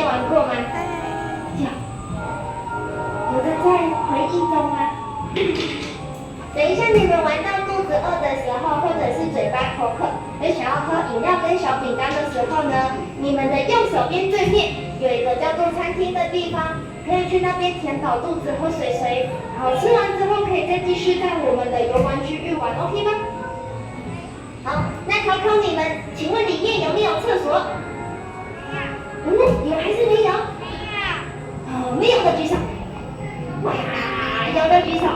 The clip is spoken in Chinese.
面玩过吗？有。有的在回忆中吗？等一下你们玩到肚子饿的时候，或者是嘴巴口渴，有想要喝饮料跟小饼干的时候呢，你们的右手边对面有一个叫做餐厅的地方，可以去那边填饱肚子喝水水。好，吃完之后可以再继续在我们的游玩区域玩 ，OK 吗？好，那考考你们，请问里面有没有厕所？有还是没有？没有。没有的举手。哇，有的举手。